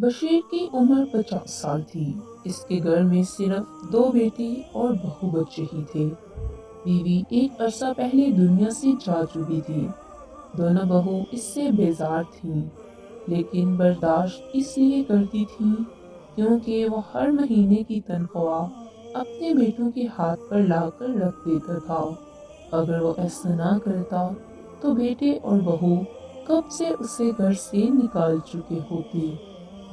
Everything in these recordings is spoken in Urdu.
بشیر کی عمر 50 سال تھی۔ اس کے گھر میں صرف 2 بیٹی اور بہو بچے ہی تھے۔ بیوی ایک عرصہ پہلے دنیا سے جا چکی تھی۔ دونوں بہو اس سے بیزار تھیں، لیکن برداشت اس لیے کرتی تھیں کیونکہ وہ ہر مہینے کی تنخواہ اپنے بیٹوں کے ہاتھ پر لا کر رکھ دیتا تھا۔ اگر وہ ایسا نہ کرتا تو بیٹے اور بہو کب سے اسے گھر سے نکال چکے ہوتے۔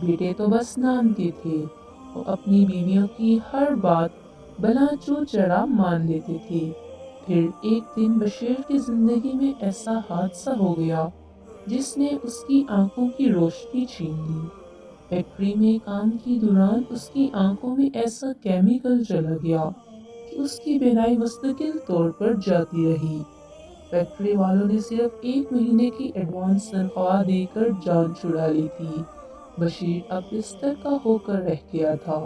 بیٹے تو بس نام کے تھے، وہ اپنی بیویوں کی ہر بات بلا چو چڑا مان لیتے تھے۔ پھر ایک دن بشیر کی زندگی میں ایسا حادثہ ہو گیا جس نے اس کی آنکھوں کی روشنی چھین لی۔ فیکٹری میں کام کے دوران اس کی آنکھوں میں ایسا کیمیکل چلا گیا کہ اس کی بینائی مستقل طور پر جاتی رہی۔ فیکٹری والوں نے صرف 1 مہینے کی ایڈوانس تنخواہ دے کر جان چھڑا لی تھی۔ بشیر اب بستر کا ہو کر رہ گیا تھا۔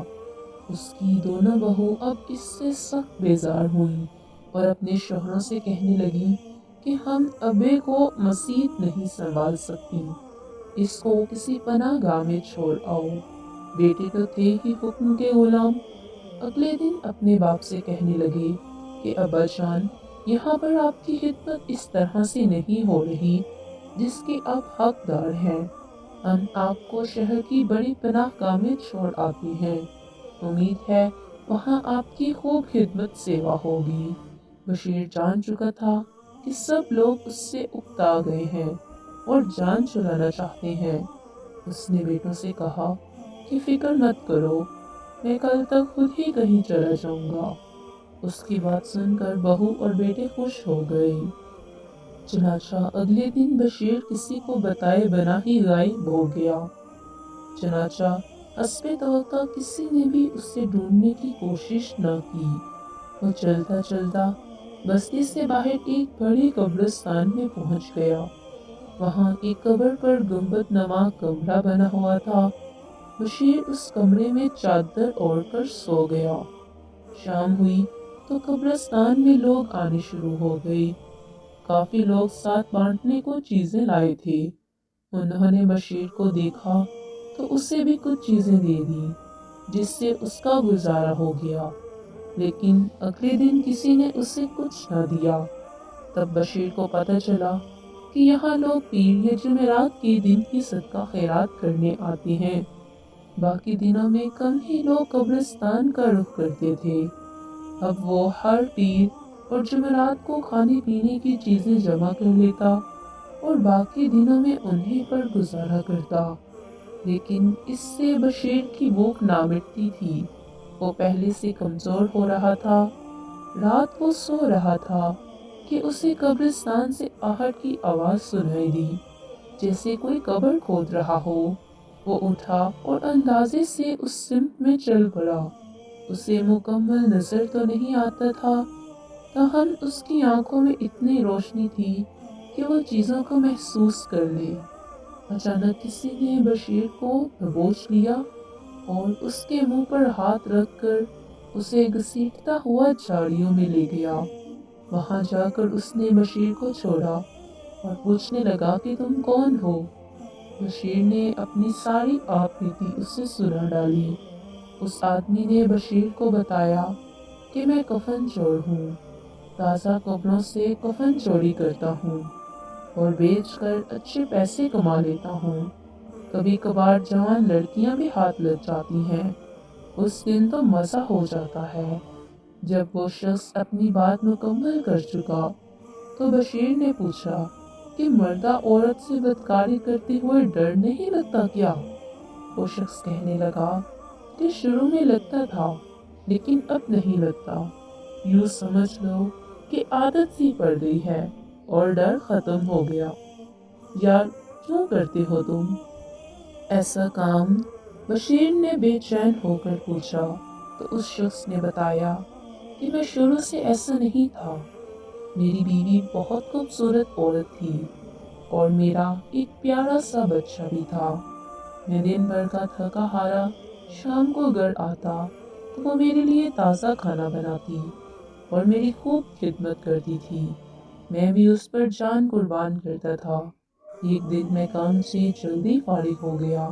اس کی دونوں بہو اب اس سے سخت بیزار ہوئیں اور اپنے شوہروں سے کہنے لگیں کہ ہم ابے کو مزید نہیں سنبھال سکتی، اس کو کسی پناہ گاہ میں چھوڑ آؤ۔ بیٹے تو تھے ہی حکم کے غلام۔ اگلے دن اپنے باپ سے کہنے لگے کہ ابا جان، یہاں پر آپ کی خدمت اس طرح سے نہیں ہو رہی جس کے آپ حقدار ہیں۔ ہم آپ کو شہر کی بڑی پناہ گاہ میں چھوڑ آتے ہیں، امید ہے وہاں آپ کی خوب خدمت سیوا ہوگی۔ بشیر جان چکا تھا کہ سب لوگ اس سے اکتا گئے ہیں اور جان چھڑانا چاہتے ہیں۔ اس نے بیٹوں سے کہا کہ فکر مت کرو، میں کل تک خود ہی کہیں چلا جاؤں گا۔ اس کی بات سن کر بہو اور بیٹے خوش ہو گئے۔ چنانچہ اگلے دن بشیر کسی کو بتائے بنا ہی غائب ہو گیا۔ چنانچہ حسب توقع کسی نے بھی اسے ڈھونڈنے کی کوشش نہ کی۔ وہ چلتا چلتا بستی سے باہر ایک بڑے قبرستان میں پہنچ گیا۔ وہاں ایک قبر پر گنبد نما کمرہ بنا ہوا تھا۔ بشیر اس کمرے میں چادر اوڑھ کر سو گیا۔ شام ہوئی تو قبرستان میں لوگ آنے شروع ہو گئے۔ کافی لوگ ساتھ بانٹنے کو چیزیں لائے تھے۔ انہوں نے بشیر کو دیکھا تو اسے بھی کچھ چیزیں دے دیں، جس سے اس کا گزارا ہو گیا۔ لیکن اگلے دن کسی نے اسے کچھ نہ دیا۔ تب بشیر کو پتہ چلا کہ یہاں لوگ پیر یا جمعرات کے دن ہی صدقہ خیرات کرنے آتے ہیں، باقی دنوں میں کم ہی لوگ قبرستان کا رخ کرتے تھے۔ اب وہ ہر پیر اور جمعرات کو کھانے پینے کی چیزیں جمع کر لیتا اور باقی دنوں میں انہیں پر گزارا کرتا۔ لیکن اس سے بشیر کی بھوک نہ مٹتی تھی۔ وہ پہلے سے کمزور ہو رہا تھا۔ رات کو سو رہا تھا کہ اسے قبرستان سے آہٹ کی آواز سنائی دی، جیسے کوئی قبر کھود رہا ہو۔ وہ اٹھا اور اندازے سے اس سمت میں چل پڑا۔ اسے مکمل نظر تو نہیں آتا تھا، تاہم اس کی آنکھوں میں اتنی روشنی تھی کہ وہ چیزوں کو محسوس کر لے۔ اچانک کسی نے بشیر کو دبوچ لیا اور اس کے منہ پر ہاتھ رکھ کر اسے گھسیٹتا ہوا جھاڑیوں میں لے گیا۔ وہاں جا کر اس نے بشیر کو چھوڑا اور پوچھنے لگا کہ تم کون ہو؟ بشیر نے اپنی ساری آپ بیتی اس سے سنا ڈالی۔ اس آدمی نے بشیر کو بتایا کہ میں کفن چور ہوں، تازہ کپڑوں سے کفن چوری کرتا ہوں اور بیچ کر اچھے پیسے کما لیتا ہوں۔ کبھی کبھار جوان لڑکیاں بھی ہاتھ لگ جاتی ہیں۔ اس دن تو مزہ ہو جاتا ہے۔ جب وہ شخص اپنی بات مکمل کر چکا تو بشیر نے پوچھا کہ مردہ عورت سے بدکاری کرتے ہوئے ڈر نہیں لگتا کیا؟ وہ شخص کہنے لگا کہ شروع میں لگتا تھا، لیکن اب نہیں لگتا۔ یوں سمجھ لو کہ عادت سی پڑ گئی ہے اور ڈر ختم ہو گیا۔ یار کیوں کرتے ہو تم ایسا کام؟ بشیر نے بے چین ہو کر پوچھا تو اس شخص نے بتایا کہ میں شروع سے ایسا نہیں تھا۔ میری بیوی بہت خوبصورت عورت تھی اور میرا ایک پیارا سا بچہ بھی تھا۔ میں دن بھر کا تھکا ہارا شام کو گھر آتا تو وہ میرے لیے تازہ کھانا بناتی اور میری خوب خدمت کرتی تھی۔ میں بھی اس پر جان قربان کرتا تھا۔ ایک دن میں کام سے جلدی فارغ ہو گیا